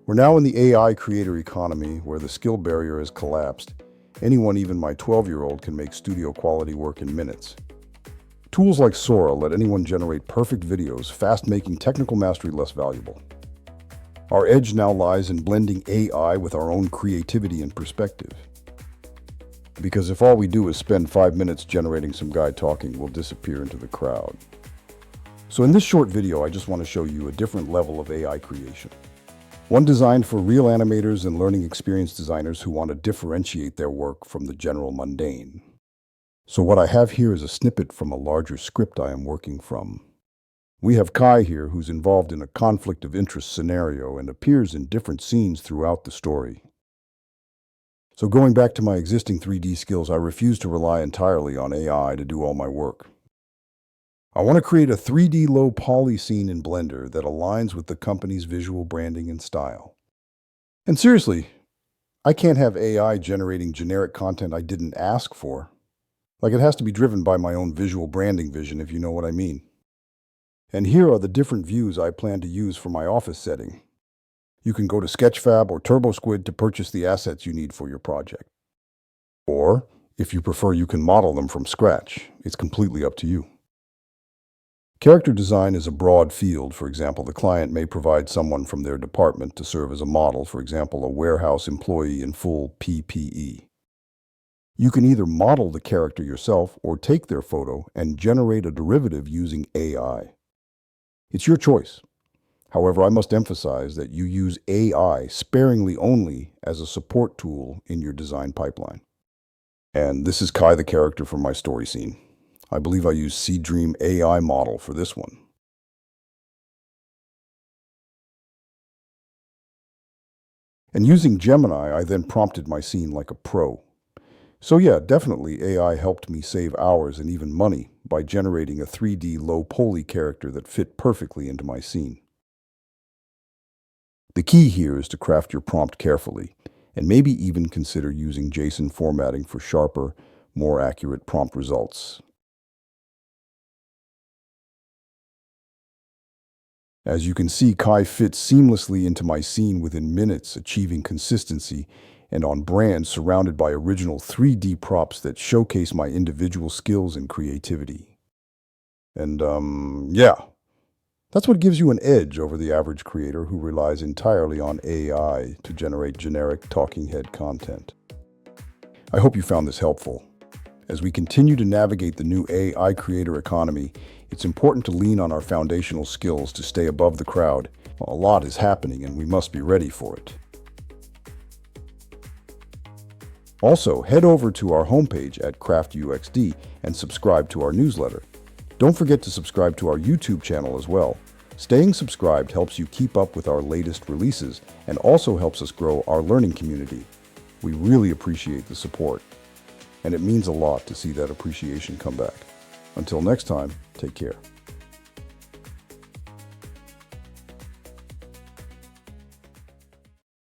We're now in the AI creator economy where the skill barrier has collapsed. Anyone, even my 12-year-old, can make studio quality work in minutes. Tools like Sora let anyone generate perfect videos, fast making technical mastery less valuable. Our edge now lies in blending AI with our own creativity and perspective. Because if all we do is spend 5 minutes generating some guy talking, we'll disappear into the crowd. So in this short video, I just want to show you a different level of AI creation. One designed for real animators and learning experience designers who want to differentiate their work from the general mundane. So what I have here is a snippet from a larger script I am working from. We have Kai here, who's involved in a conflict of interest scenario and appears in different scenes throughout the story. So going back to my existing 3D skills, I refuse to rely entirely on AI to do all my work. I want to create a 3D low poly scene in Blender that aligns with the company's visual branding and style. And seriously, I can't have AI generating generic content I didn't ask for. Like, it has to be driven by my own visual branding vision, if you know what I mean. And here are the different views I plan to use for my office setting. You can go to Sketchfab or TurboSquid to purchase the assets you need for your project. Or, if you prefer, you can model them from scratch. It's completely up to you. Character design is a broad field. For example, the client may provide someone from their department to serve as a model, for example, a warehouse employee in full PPE. You can either model the character yourself or take their photo and generate a derivative using AI. It's your choice. However, I must emphasize that you use AI sparingly only as a support tool in your design pipeline. And this is Kai, the character from my story scene. I believe I used Seedream AI model for this one. And using Gemini, I then prompted my scene like a pro. So yeah, definitely AI helped me save hours and even money by generating a 3D low poly character that fit perfectly into my scene. The key here is to craft your prompt carefully, and maybe even consider using JSON formatting for sharper, more accurate prompt results. As you can see, Kai fits seamlessly into my scene within minutes, achieving consistency and on brand, surrounded by original 3D props that showcase my individual skills and creativity. And yeah, that's what gives you an edge over the average creator who relies entirely on AI to generate generic talking head content. I hope you found this helpful. As we continue to navigate the new AI creator economy, it's important to lean on our foundational skills to stay above the crowd. A lot is happening and we must be ready for it. Also, head over to our homepage at CraftUXD and subscribe to our newsletter. Don't forget to subscribe to our YouTube channel as well. Staying subscribed helps you keep up with our latest releases and also helps us grow our learning community. We really appreciate the support, and it means a lot to see that appreciation come back. Until next time, take care.